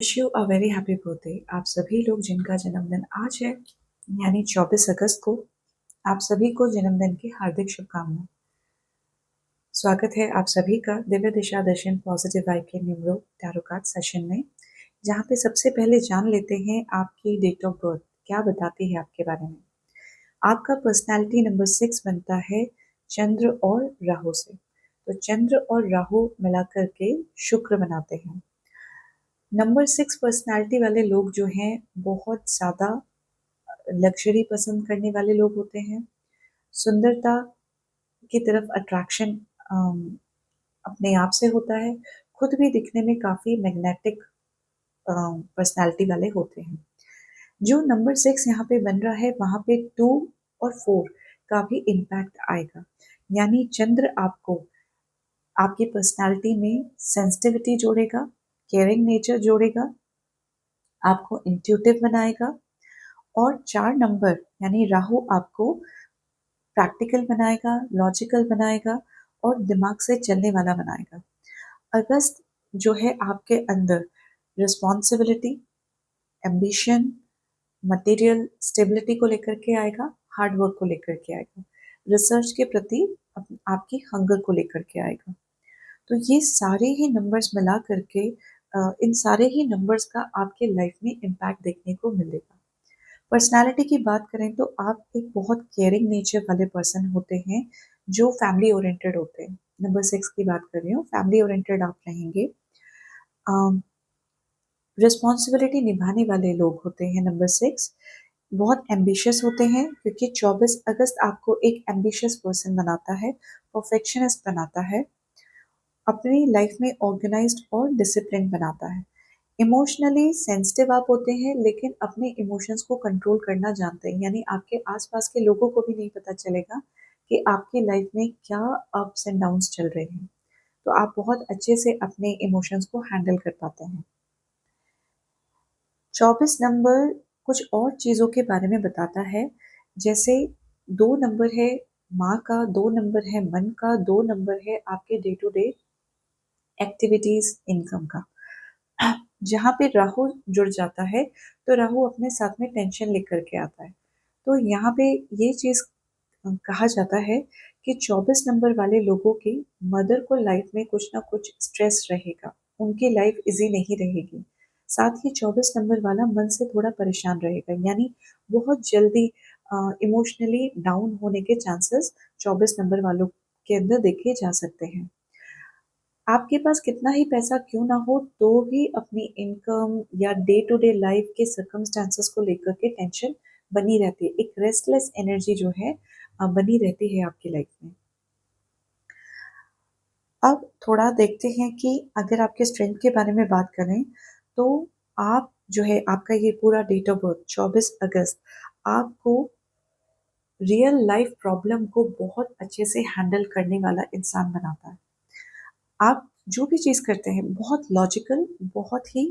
Wish you a very happy birthday. आप सभी लोग जिनका जन्मदिन आज है यानी 24 अगस्त को, आप सभी को जन्मदिन की हार्दिक शुभकामनाएं। स्वागत है आप सभी का दिव्य दिशा दर्शन पॉजिटिव वाइब के न्यूमरो टैरो कार्ड सेशन में, जहाँ पे सबसे पहले जान लेते हैं आपकी डेट ऑफ बर्थ क्या बताती है आपके बारे में। आपका पर्सनैलिटी नंबर 6 बनता है चंद्र और राहु से। तो चंद्र और राहु मिलाकर के शुक्र बनाते हैं। नंबर 6 पर्सनैलिटी वाले लोग जो हैं बहुत ज़्यादा लग्ज़री पसंद करने वाले लोग होते हैं। सुंदरता की तरफ अट्रैक्शन अपने आप से होता है। खुद भी दिखने में काफ़ी मैग्नेटिक पर्सनैलिटी वाले होते हैं। जो नंबर 6 यहाँ पे बन रहा है वहाँ पे 2 और 4 का भी इम्पैक्ट आएगा। यानी चंद्र आपको आपकी पर्सनैलिटी में सेंसिटिविटी जोड़ेगा, केयरिंग नेचर जोड़ेगा, आपको इंट्यूटिव बनाएगा। और 4 नंबर यानी राहु आपको प्रैक्टिकल बनाएगा, लॉजिकल बनाएगा और दिमाग से चलने वाला बनाएगा। अगस्त जो है आपके अंदर रिस्पॉन्सिबिलिटी, एम्बिशन, मटेरियल स्टेबिलिटी को लेकर के आएगा, हार्ड वर्क को लेकर के आएगा, रिसर्च के प्रति आपकी हंगर को लेकर के आएगा। तो ये सारे ही नंबर्स मिला करके इन सारे ही नंबर्स का आपके लाइफ में इम्पैक्ट देखने को मिलेगा। पर्सनालिटी की बात करें तो आप एक बहुत केयरिंग नेचर वाले पर्सन होते हैं जो फैमिली ओरिएंटेड होते हैं। नंबर 6 की बात कर रही हूँ, फैमिली ओरिएंटेड आप रहेंगे। रिस्पॉन्सिबिलिटी निभाने वाले लोग होते हैं नंबर 6। बहुत एम्बिशियस होते हैं क्योंकि 24 अगस्त आपको एक एम्बिशियस पर्सन बनाता है, परफेक्शनिस्ट बनाता है, अपनी लाइफ में ऑर्गेनाइज्ड और डिसिप्लिन बनाता है। इमोशनली सेंसिटिव आप होते हैं लेकिन अपने इमोशंस को कंट्रोल करना जानते हैं। यानी आपके आसपास के लोगों को भी नहीं पता चलेगा कि आपकी लाइफ में क्या अप्स एंड डाउन्स चल रहे हैं। तो आप बहुत अच्छे से अपने इमोशंस को हैंडल कर पाते हैं। 24 नंबर कुछ और चीज़ों के बारे में बताता है। जैसे 2 नंबर है माँ का, 2 नंबर है मन का, 2 नंबर है आपके day to day activities income का। जहाँ पे राहु जुड़ जाता है तो राहु अपने साथ में टेंशन लेकर के आता है। तो यहाँ पे ये चीज़ कहा जाता है कि 24 नंबर वाले लोगों की मदर को लाइफ में कुछ ना कुछ स्ट्रेस रहेगा, उनकी लाइफ इजी नहीं रहेगी। साथ ही 24 नंबर वाला मन से थोड़ा परेशान रहेगा, यानी बहुत जल्दी इमोशनली डाउन होने के चांसेस 24 नंबर वालों के अंदर देखे जा सकते हैं। आपके पास कितना ही पैसा क्यों ना हो तो भी अपनी इनकम या डे टू डे लाइफ के सर्कमस्टांसेस को लेकर के टेंशन बनी रहती है। एक रेस्टलेस एनर्जी जो है बनी रहती है आपकी लाइफ में। अब थोड़ा देखते हैं कि अगर आपके स्ट्रेंथ के बारे में बात करें तो आप जो है आपका ये पूरा डेट ऑफ बर्थ 24 अगस्त आपको रियल लाइफ प्रॉब्लम को बहुत अच्छे से हैंडल करने वाला इंसान बनाता है। आप जो भी चीज़ करते हैं बहुत लॉजिकल, बहुत ही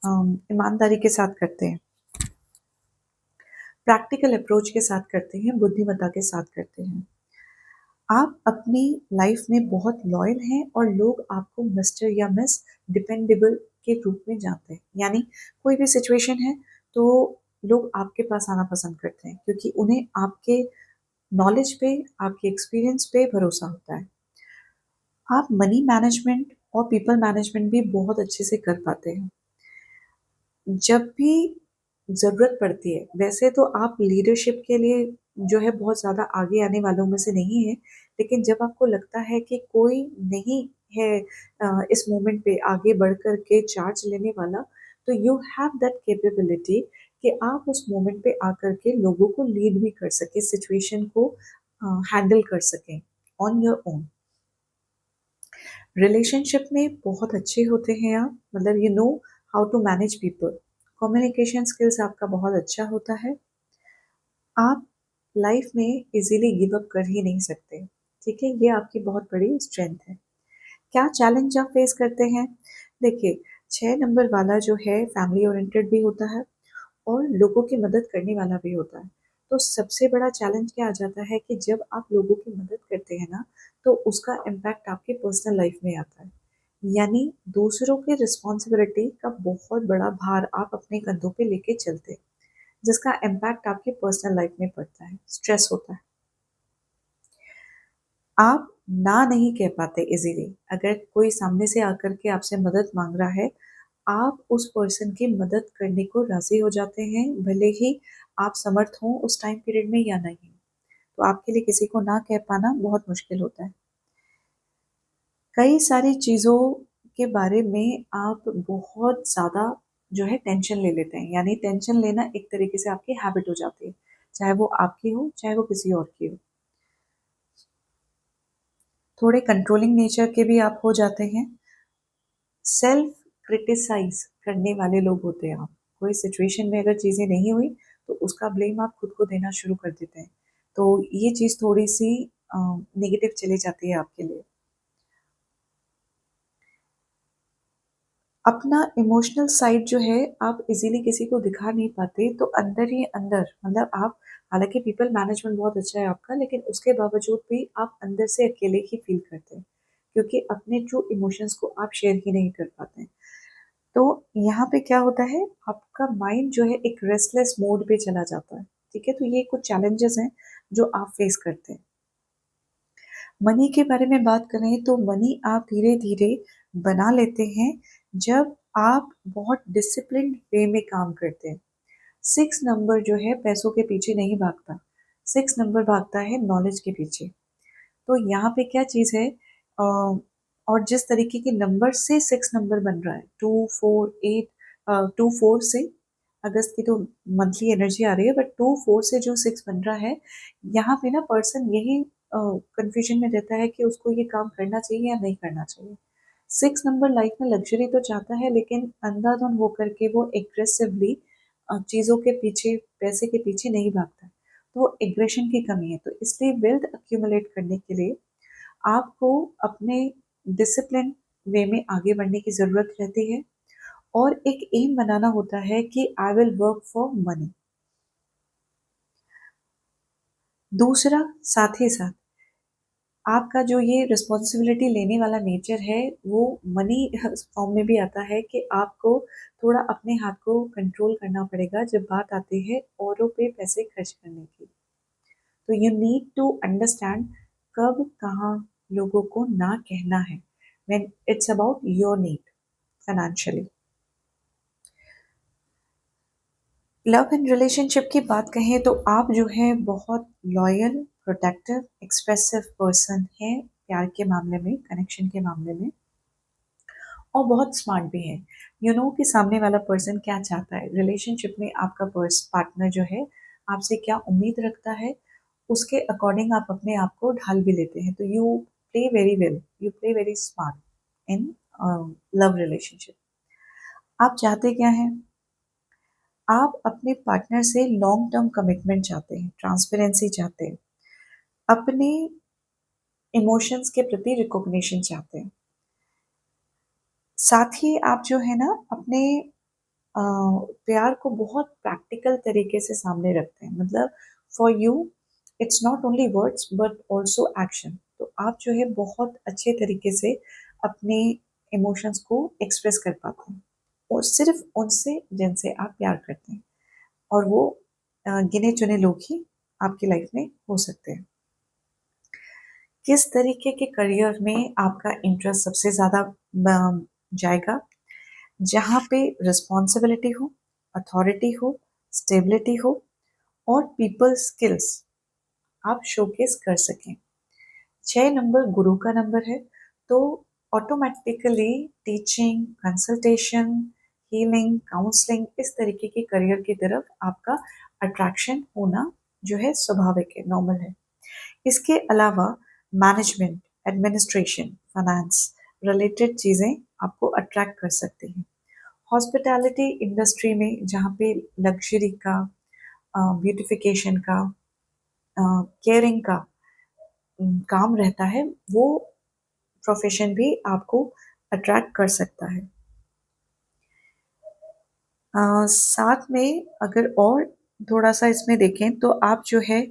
ईमानदारी के साथ करते हैं, प्रैक्टिकल अप्रोच के साथ करते हैं, बुद्धिमत्ता के साथ करते हैं। आप अपनी लाइफ में बहुत लॉयल हैं और लोग आपको मिस्टर या मिस डिपेंडेबल के रूप में जानते हैं। यानी कोई भी सिचुएशन है तो लोग आपके पास आना पसंद करते हैं क्योंकि उन्हें आपके नॉलेज पे, आपके एक्सपीरियंस पे भरोसा होता है। आप मनी मैनेजमेंट और पीपल मैनेजमेंट भी बहुत अच्छे से कर पाते हैं। जब भी ज़रूरत पड़ती है, वैसे तो आप लीडरशिप के लिए जो है बहुत ज़्यादा आगे आने वालों में से नहीं हैं, लेकिन जब आपको लगता है कि कोई नहीं है इस मोमेंट पे आगे बढ़ कर के चार्ज लेने वाला, तो यू हैव दैट कैपेबिलिटी कि आप उस मोमेंट पे आकर के लोगों को लीड भी कर सकें, सिचुएशन को हैंडल कर सकें ऑन योर ओन। रिलेशनशिप में बहुत अच्छे होते हैं आप, मतलब you know how to manage people. Communication skills आपका बहुत अच्छा होता है। आप लाइफ में इजीली गिव अप कर ही नहीं सकते, ठीक है, ये आपकी बहुत बड़ी स्ट्रेंथ है। क्या चैलेंज आप फेस करते हैं? देखिए, 6 नंबर वाला जो है फैमिली ओरिएंटेड भी होता है और लोगों की मदद करने वाला भी होता है। तो सबसे बड़ा चैलेंज क्या आ जाता है कि जब आप लोगों की मदद करते हैं ना, तो उसका इम्पैक्ट आपकी पर्सनल लाइफ में आता है। यानी दूसरों की रिस्पॉन्सिबिलिटी का बहुत बड़ा भार आप अपने कंधों पे लेके चलते हैं, जिसका इम्पैक्ट आपकी पर्सनल लाइफ में पड़ता है, स्ट्रेस होता है। आप ना नहीं कह पाते इजीली। अगर कोई सामने से आकर के आपसे मदद मांग रहा है, आप उस पर्सन की मदद करने को राजी हो जाते हैं, भले ही आप समर्थ हों उस टाइम पीरियड में या नहीं। तो आपके लिए किसी को ना कह पाना बहुत मुश्किल होता है। कई सारी चीज़ों के बारे में आप बहुत ज़्यादा जो है टेंशन ले लेते हैं, यानी टेंशन लेना एक तरीके से आपकी हैबिट हो जाती है, चाहे वो आपकी हो चाहे वो किसी और की हो। थोड़े कंट्रोलिंग नेचर के भी आप हो जाते हैं। सेल्फ क्रिटिसाइज करने वाले लोग होते हैं आप। कोई सिचुएशन में अगर चीज़ें नहीं हुई तो उसका ब्लेम आप खुद को देना शुरू कर देते हैं। तो ये चीज़ थोड़ी सी नेगेटिव चली जाती है आपके लिए। अपना इमोशनल साइड जो है आप इजीली किसी को दिखा नहीं पाते, तो अंदर ही अंदर मतलब आप, हालांकि पीपल मैनेजमेंट बहुत अच्छा है आपका, लेकिन उसके बावजूद भी आप अंदर से अकेले ही फील करते हैं, क्योंकि अपने ट्रू इमोशंस को आप शेयर ही नहीं कर पाते हैं। तो यहाँ पे क्या होता है, आपका माइंड जो है एक रेस्टलेस मोड पे चला जाता है। ठीक है, तो ये कुछ चैलेंजेस हैं जो आप फेस करते हैं। मनी के बारे में बात करें तो मनी आप धीरे धीरे बना लेते हैं जब आप बहुत डिसिप्लिन वे में काम करते हैं। सिक्स नंबर जो है पैसों के पीछे नहीं भागता, सिक्स नंबर भागता है नॉलेज के पीछे। तो यहाँ पे क्या चीज़ है, और जिस तरीके के नंबर से सिक्स नंबर बन रहा है, 2 4 8, 2 4 से, अगस्त की तो मंथली एनर्जी आ रही है, बट 2 4 से जो सिक्स बन रहा है, यहाँ पे ना पर्सन यही कंफ्यूजन में रहता है कि उसको ये काम करना चाहिए या नहीं करना चाहिए। सिक्स नंबर लाइफ में लग्जरी तो चाहता है, लेकिन अंधाधुन होकर के वो एग्रेसिवली चीज़ों के पीछे, पैसे के पीछे नहीं भागता। तो वो एग्रेशन की कमी है, तो इसलिए वेल्थ अक्यूमुलेट करने के लिए आपको अपने डिसिप्लिन वे में आगे बढ़ने की ज़रूरत रहती है, और एक एम बनाना होता है कि I will work for money. दूसरा, साथ ही साथ आपका जो ये रिस्पॉन्सिबिलिटी लेने वाला नेचर है, वो मनी फॉर्म में भी आता है कि आपको थोड़ा अपने हाथ को कंट्रोल करना पड़ेगा जब बात आती है औरों पे पैसे खर्च करने की। तो यू नीड टू अंडरस्टैंड कब कहाँ लोगों को ना कहना है, when it's about your need financially. Love and relationship की बात कहें तो आप जो है बहुत लॉयल, प्रोटेक्टिव, एक्सप्रेसिव पर्सन है प्यार के मामले में, कनेक्शन के मामले में, और बहुत स्मार्ट भी है। यू नो कि सामने वाला पर्सन क्या चाहता है रिलेशनशिप में, आपका पार्टनर जो है आपसे क्या उम्मीद रखता है, उसके अकॉर्डिंग आप अपने आप को ढाल भी लेते हैं। तो you play very well, you play very smart in love relationship. आप चाहते क्या हैं, आप अपने पार्टनर से लॉन्ग टर्म कमिटमेंट चाहते हैं, ट्रांसपेरेंसी चाहते हैं, अपने इमोशंस के प्रति रिकॉग्निशन चाहते हैं। साथ ही आप जो है ना अपने अ, प्यार को बहुत प्रैक्टिकल तरीके से सामने रखते हैं। मतलब for you it's not only words but also action. तो आप जो है बहुत अच्छे तरीके से अपने इमोशंस को एक्सप्रेस कर पाते हैं, और सिर्फ उनसे जिनसे आप प्यार करते हैं, और वो गिने चुने लोग ही आपकी लाइफ में हो सकते हैं। किस तरीके के करियर में आपका इंटरेस्ट सबसे ज़्यादा जाएगा, जहाँ पे रिस्पॉन्सिबिलिटी हो, अथॉरिटी हो, स्टेबिलिटी हो, और पीपल स्किल्स आप शोकेस कर सकें। 6 नंबर गुरु का नंबर है, तो automatically teaching, consultation, healing, counselling, इस तरीके के करियर की तरफ आपका अट्रैक्शन होना जो है स्वाभाविक है, नॉर्मल है। इसके अलावा मैनेजमेंट, एडमिनिस्ट्रेशन, फाइनेंस रिलेटेड चीज़ें आपको अट्रैक्ट कर सकती हैं। हॉस्पिटैलिटी इंडस्ट्री में जहाँ पे लग्जरी का, ब्यूटिफिकेशन का, केयरिंग का काम रहता है, वो प्रोफेशन भी आपको अट्रैक्ट कर सकता है। साथ में अगर और थोड़ा सा इसमें देखें तो आप जो है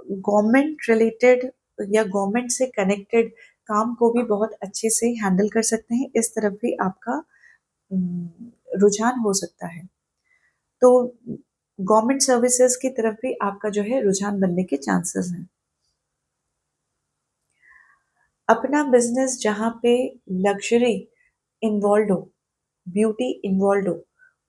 गवर्नमेंट रिलेटेड या गवर्नमेंट से कनेक्टेड काम को भी बहुत अच्छे से हैंडल कर सकते हैं, इस तरफ भी आपका रुझान हो सकता है। तो गवर्नमेंट सर्विसेज की तरफ भी आपका जो है रुझान बनने के चांसेस हैं। अपना बिजनेस जहाँ पे लग्जरी इन्वॉल्व हो, ब्यूटी इन्वॉल्व हो,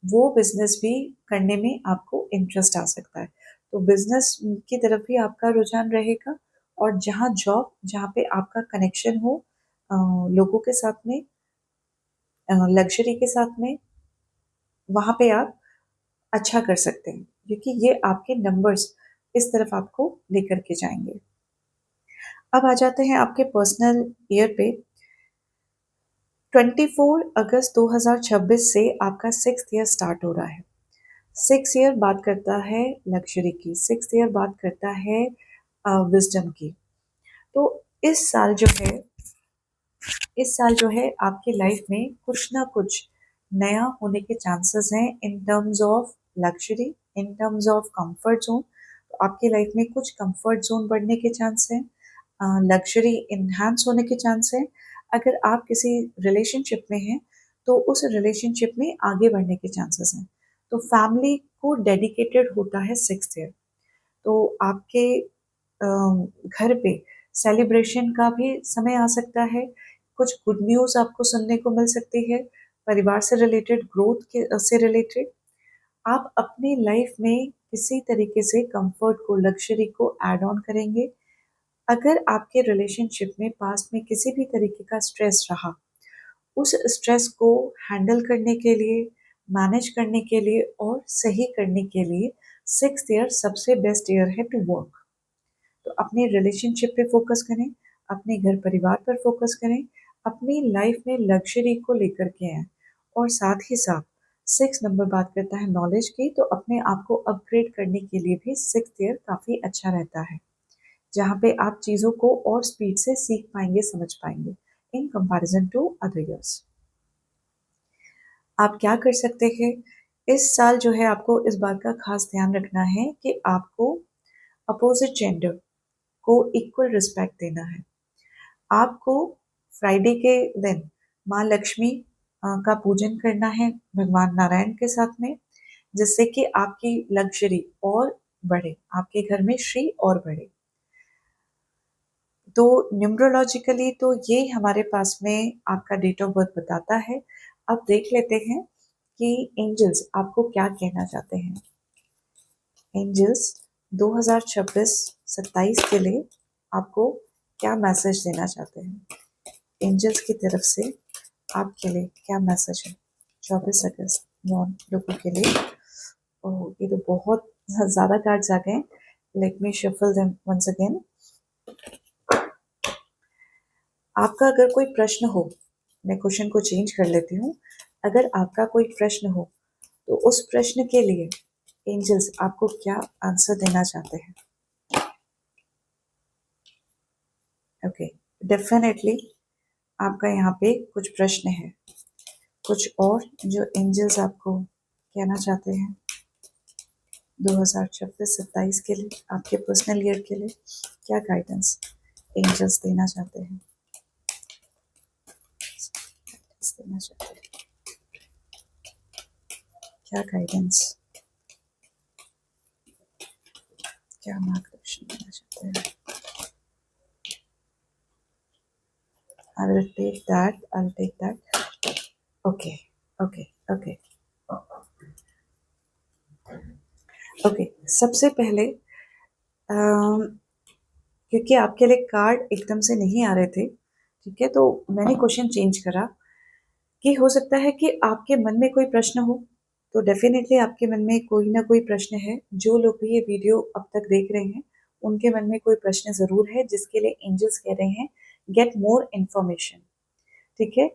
वो बिजनेस भी करने में आपको इंटरेस्ट आ सकता है। तो बिजनेस की तरफ भी आपका रुझान रहेगा, और जहाँ जॉब, जहाँ पे आपका कनेक्शन हो लोगों के साथ में, लग्जरी के साथ में, वहाँ पे आप अच्छा कर सकते हैं, क्योंकि ये आपके नंबर्स इस तरफ आपको लेकर के जाएंगे। अब आ जाते हैं आपके पर्सनल ईयर पे। 24 अगस्त 2026 से आपका 6th ईयर स्टार्ट हो रहा है। 6th ईयर बात करता है लग्जरी की, 6th ईयर बात करता है विजडम की। तो इस साल जो है, इस साल जो है आपकी लाइफ में कुछ ना कुछ नया होने के चांसेस हैं in terms of luxury, in terms of comfort zone. तो आपकी लाइफ में कुछ कंफर्ट जोन बढ़ने के चांस हैं, लग्जरी इन्हांस होने के चांस हैं। अगर आप किसी रिलेशनशिप में हैं तो उस रिलेशनशिप में आगे बढ़ने के चांसेस हैं। तो फैमिली को डेडिकेटेड होता है 6th ईयर। तो आपके घर पे सेलिब्रेशन का भी समय आ सकता है। कुछ गुड न्यूज़ आपको सुनने को मिल सकती है, परिवार से रिलेटेड, ग्रोथ के से रिलेटेड। आप अपनी लाइफ में किसी तरीके से कंफर्ट को, लग्जरी को ऐड ऑन करेंगे। अगर आपके रिलेशनशिप में पास्ट में किसी भी तरीके का स्ट्रेस रहा, उस स्ट्रेस को हैंडल करने के लिए, मैनेज करने के लिए और सही करने के लिए 6th ईयर सबसे बेस्ट ईयर है टू वर्क। तो अपने रिलेशनशिप पे फोकस करें, अपने घर परिवार पर फोकस करें, अपनी लाइफ में लग्जरी को लेकर के आए। और साथ ही साथ 6 नंबर बात करता है नॉलेज की, तो अपने आप को अपग्रेड करने के लिए भी 6th ईयर काफ़ी अच्छा रहता है, जहाँ पे आप चीज़ों को और स्पीड से सीख पाएंगे, समझ पाएंगे in comparison to other years. आप क्या कर सकते हैं इस साल जो है, आपको इस बात का खास ध्यान रखना है कि आपको अपोजिट जेंडर को इक्वल रिस्पेक्ट देना है। आपको फ्राइडे के दिन माँ लक्ष्मी का पूजन करना है भगवान नारायण के साथ में, जिससे कि आपकी लग्जरी और बढ़े, आपके घर में श्री और बढ़े। तो न्यूमरोलॉजिकली तो ये हमारे पास में आपका डेट ऑफ बर्थ बताता है। अब देख लेते हैं कि एंजल्स आपको क्या कहना चाहते हैं। एंजल्स 2026-27 के लिए आपको क्या मैसेज देना चाहते हैं? एंजल्स की तरफ से आपके लिए क्या मैसेज है 24 अगस्त बॉर्न लोगों के लिए? ओह, ये तो बहुत ज़्यादा कार्ड्स आ गए। Let me shuffle them once again. आपका अगर कोई प्रश्न हो, मैं क्वेश्चन को चेंज कर लेती हूँ। अगर आपका कोई प्रश्न हो तो उस प्रश्न के लिए एंजल्स आपको क्या आंसर देना चाहते हैं? ओके, डेफिनेटली आपका यहाँ पे कुछ प्रश्न है, कुछ और जो एंजल्स आपको कहना चाहते हैं 2026-27 के लिए, आपके पर्सनल ईयर के लिए क्या गाइडेंस एंजल्स देना चाहते हैं? देना चाहते हैं क्या गाइडेंस, क्या मार्गदर्शन देना चाहते हैं? I will take that. I'll take that. Okay, okay, okay, okay. सबसे पहले क्योंकि आपके लिए कार्ड एकदम से नहीं आ रहे थे, ठीक है, तो मैंने क्वेश्चन चेंज करा कि हो सकता है कि आपके मन में कोई प्रश्न हो। तो डेफिनेटली आपके मन में कोई ना कोई प्रश्न है। जो लोग भी ये वीडियो अब तक देख रहे हैं, उनके मन में कोई प्रश्न ज़रूर है, जिसके लिए एंजल्स कह रहे हैं गेट मोर इन्फॉर्मेशन। ठीक है,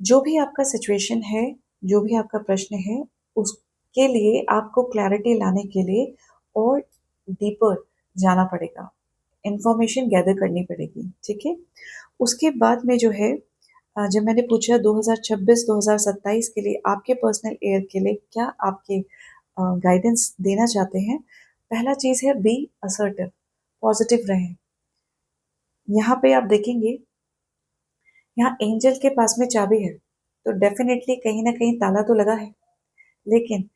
जो भी आपका सिचुएशन है, जो भी आपका प्रश्न है, उसके लिए आपको क्लैरिटी लाने के लिए और डीपर जाना पड़ेगा, इंफॉर्मेशन गैदर करनी पड़ेगी। ठीक है, उसके बाद में जो है, जब मैंने पूछा 2026-2027 के लिए आपके पर्सनल ईयर के लिए क्या आपके गाइडेंस देना चाहते हैं, पहला चीज़ है बी असर्टिव, पॉजिटिव रहें। यहाँ पे आप देखेंगे यहाँ एंजल के पास में चाबी है, तो डेफिनेटली कहीं ना कहीं ताला तो लगा है, लेकिन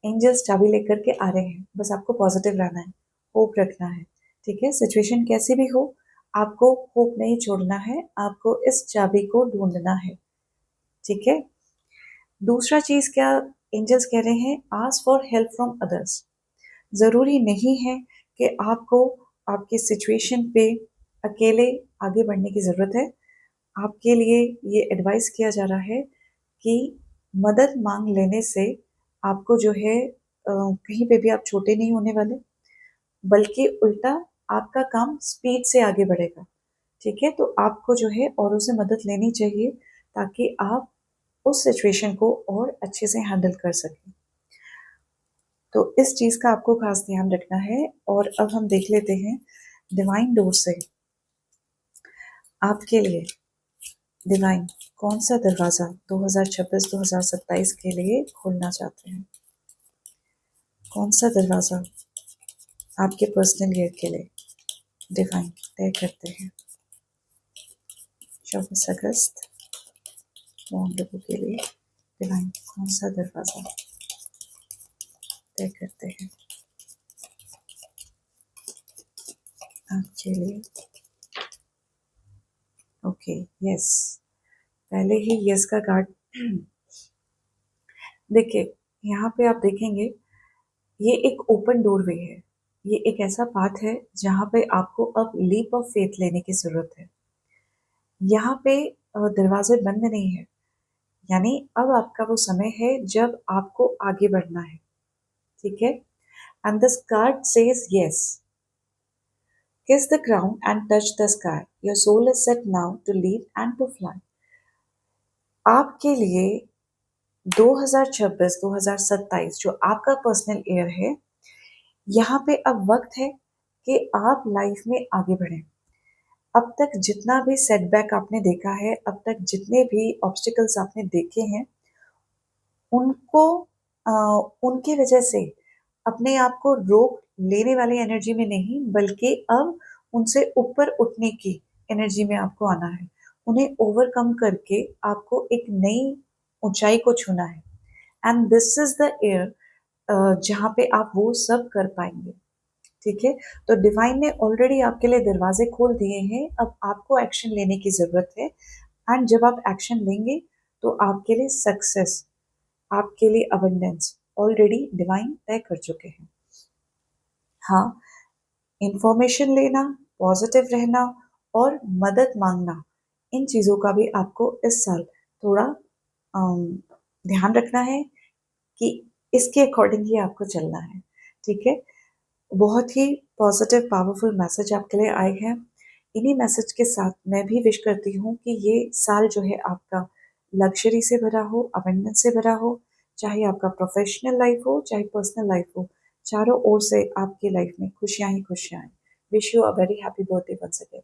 एंजल्स चाबी लेकर के आ रहे हैं। बस आपको पॉजिटिव रहना है, होप रखना है। ठीक है, सिचुएशन कैसी भी हो, आपको होप नहीं छोड़ना है, आपको इस चाबी को ढूंढना है। ठीक है। दूसरा चीज क्या एंजल्स कह रहे हैं, ask for help from others. जरूरी नहीं है कि आपको आपकी सिचुएशन पे अकेले आगे बढ़ने की जरूरत है। आपके लिए ये एडवाइस किया जा रहा है कि मदद मांग लेने से आपको जो है कहीं पे भी आप छोटे नहीं होने वाले, बल्कि उल्टा आपका काम स्पीड से आगे बढ़ेगा। ठीक है, तो आपको जो है औरों से मदद लेनी चाहिए ताकि आप उस सिचुएशन को और अच्छे से हैंडल कर सकें। तो इस चीज का आपको खास ध्यान रखना है। और अब हम देख लेते हैं डिवाइन डोर से आपके लिए डिवाइन कौन सा दरवाजा 2026-2027 के लिए खोलना चाहते हैं। कौन सा दरवाजा आपके पर्सनल ईयर के लिए डिवाइन तय करते हैं। 24 अगस्त मौन लोगों के लिए डिवाइन कौन सा दरवाजा तय करते हैं आपके लिए। ओके, यस, पहले ही यस का कार्ड। देखिए, यहाँ पे आप देखेंगे ये एक ओपन डोरवे है, ये एक ऐसा पाथ है जहाँ पे आपको अब लीप ऑफ फेथ लेने की जरूरत है। यहाँ पे दरवाजे बंद नहीं है, यानी अब आपका वो समय है जब आपको आगे बढ़ना है। ठीक है, and this card says yes, kiss the ground and touch the sky, your soul is set now to leave and to fly. आपके लिए 2026-2027 जो आपका पर्सनल ईयर है, यहाँ पे अब वक्त है कि आप लाइफ में आगे बढ़ें। अब तक जितना भी सेटबैक आपने देखा है, अब तक जितने भी ऑब्स्टिकल्स आपने देखे हैं, उनको अ, उनकी वजह से अपने आप को रोक लेने वाली एनर्जी में नहीं, बल्कि अब उनसे ऊपर उठने की एनर्जी में आपको आना है। उन्हें ओवरकम करके आपको एक नई ऊंचाई को छूना है। And this is the year जहाँ पे आप वो सब कर पाएंगे। ठीक है, तो डिवाइन ने ऑलरेडी आपके लिए दरवाजे खोल दिए हैं, अब आपको एक्शन लेने की जरूरत है। एंड जब आप एक्शन लेंगे तो आपके लिए सक्सेस, आपके लिए अबंडेंस ऑलरेडी डिवाइन तय कर चुके हैं। हाँ, इंफॉर्मेशन लेना, पॉजिटिव रहना और मदद मांगना, इन चीज़ों का भी आपको इस साल थोड़ा ध्यान रखना है कि इसके अकॉर्डिंग ही आपको चलना है। ठीक है, बहुत ही पॉजिटिव पावरफुल मैसेज आपके लिए आए हैं। इन्हीं मैसेज के साथ मैं भी विश करती हूँ कि ये साल जो है आपका लग्जरी से भरा हो, अबंडेंस से भरा हो, चाहे आपका प्रोफेशनल लाइफ हो चाहे पर्सनल लाइफ हो, चारों ओर से आपकी लाइफ में खुशियां ही खुशियां आए। Wish you a very happy birthday once again.